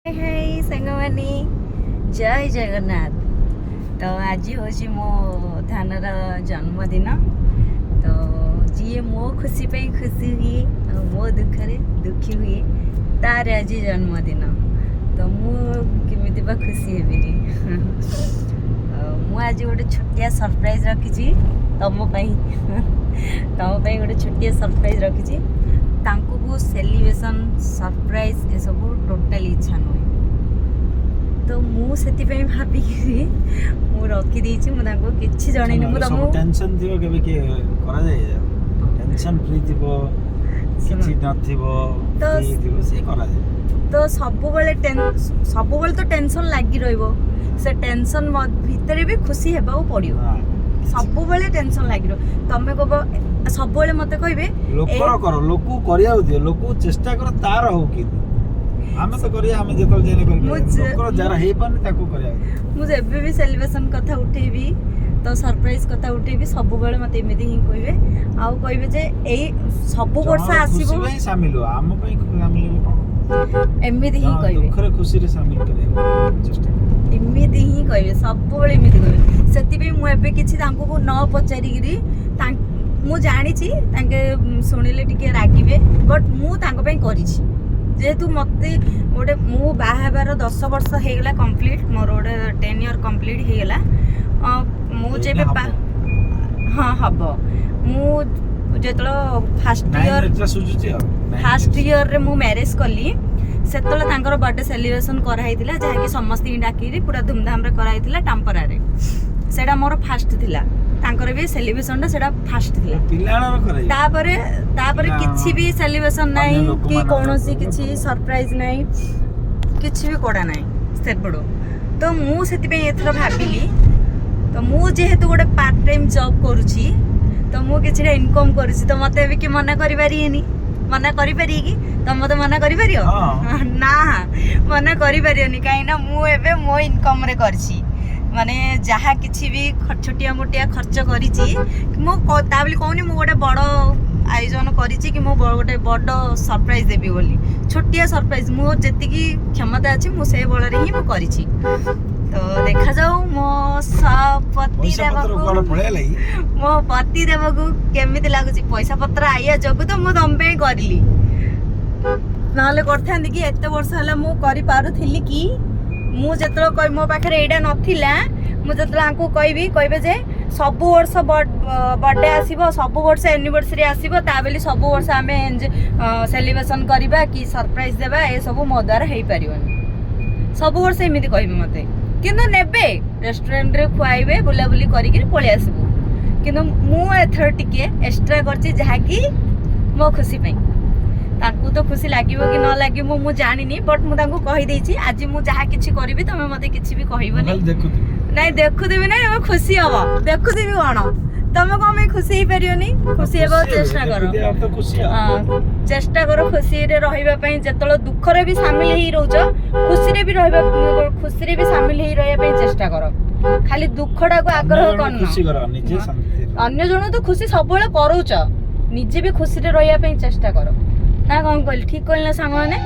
हाय सांगमानी जय जगन्नाथ। तो आज हूँ मो धानर जन्मदिन। तो जी मो खुशी पे खुशी हुए और मो दुखरे दुखी हुए तार आज जन्मदिन। तो मुझे बा खुशी हेबी मु आज गोटे छोटिया सरप्राइज रखी तुम गोटे छोटिया सरप्राइज रखी। तांको सेलिब्रेशन सरप्राइज ये सब टोटाली इच्छा नुहे। तो मुझे भाविकी रखी देछि किछि जणैनि मु तुमको टेंशन थियो केबे के करा जाय टेंशन फ्री थियो किछि नथिबो फ्री थियो से करा जाय। तो सब बेले तो टेंशन लागी रहइबो से टेंशन भितरे भी खुशी हेबाउ पड़ियो। सब बेले टेंशन लागी रह तमे कहबो सब बेले मते कहबे लोकर करो लोकु करिया दियो लोकु चेष्टा करो तार हो कि आमे तो करिया आमे जेतल जेने कर लोकर जरा हे पानी ताको करिया मुझे एबे भी सेलिब्रेशन कथा उठेबी तो सरप्राइज कथा उठेबी सब बेले मते एमिति ही कहबे आ कहबे जे एई सब वर्ष आसीबो खुशी शामिल हो आम पई शामिल हो एमिति ही कहबे दुखरे खुशी रे शामिल करिया चेष्टा एमिति ही कहबे सब बेले एमिति कहबे सेति भी मु एबे किछि तांको न पचारि गिरी मु जानी तांके सुनिले टिके रागिबे बट मु तांको पई करिछि जेहेतु मते गोटे मु बाहाबार 10 वर्ष हो गला कंप्लीट मोर गोटे 10 ईयर कंप्लीट हो गला मु जेबे हां हबो मु जेतलो फर्स्ट ईयर रे मु मैरिज कली सेतले तांकर बर्थडे सेलिब्रेशन कराइतिला जहा कि समस्त डाकी पूरा धूमधाम रे कराइतिला टाम्परा रे सेडा मोर फर्स्ट थिला तांकर भी सेलिब्रेशन टा सेडा फर्स्ट थिला पिलाणर करे तापरे किछि भी सेलिब्रेशन नाही कि कोनोसी किछि सरप्राइज नाही किछि भी कोडा नाही सेपडो। तो मु सेति पे एथरा भाबिली तो मु जेहेतु गोटे पार्ट टाइम जॉब करूची तो मु किछिटा इनकम करूची तो मते भी कि मना करि पारिएनी मना करि पारि कि तुम मते मना करि पारियो ना मना करि पारियोनी काई ना मु एबे मो इनकम रे करची माने जहाँ किछि भी छोटिया मोटिया खर्च करिछि मो ताबली कहूनी मु गोटे बड़ आयोजन करिछि कि मो गोटे बड़ सरप्राइज देबी बोली छोटिया सरप्राइज मो जेतिकी क्षमता अछि मु से बळ रे ही मु करिछि। तो देखा जाऊ मो पति देवको केमिति लागुछि पैसा पत्र आइया जगु तो मु दम पे करली नाले करथांदी कि एते वर्ष हला मु करि पारुथिली कि मु जतलो कहि मो पाखरे एडा नथिला मु जतलो आंकु कहबे जे सब वर्ष बर्थडे आसीबो सब वर्ष एनिवर्सरी आसीबो ता बेली सब वर्ष आमे सेलिब्रेशन करिबा कि सरप्राइज देबा ए सब मो द्वारा हेई परिबनी सब वर्ष एमिति कहबे मते किंतु नेबे रेस्टोरेंट रे खुआइबे बुला बुली करि कि पळे आसीबो किंतु मु एथर टिके एक्स्ट्रा करछि जहा कि मो खुशी पई ताकू तो खुशी लागिबो कि न लागिबो मु जानिनी बट मु ताकू कहि देछि आज मु जहा किछि करिवि तमे मते किछि भी कहिबो नै देखु देबी नै हम खुशी हबो देखु देबी कोन तमे को मैं खुशी ही परियोनी खुशी हेबो चेष्टा करो चेष्टा करो खुशी रे रहिबा पई जेतलो दुख रे भी शामिल ही रहउछ खुशी रे भी रहिबा खुशी रे भी शामिल ही रहया पई चेष्टा करो खाली दुखडा को आग्रह करन खुशी करो निजे शांति अन्य जण तो खुशी सब बेले करूछ निजे भी खुशी रे रहया पई चेष्टा करो ना कौन कहली ठीक कहल सांग मैंने।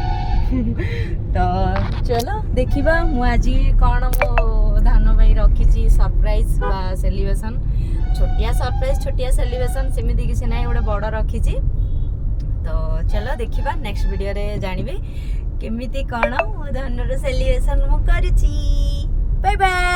तो चलो देखिबा मु आज कौन मो धान भाई रखी सरप्राइज बा सेलिब्रेशन छोटिया सरप्राइज छोटिया सेलिब्रेशन सेमिति किसी ना गोटे बड़ रखी। तो चलो देखिबा नेक्स्ट वीडियो रे जानिबे केमिति कौन मो धान रो सेलिब्रेशन मु करिछि। Bye bye.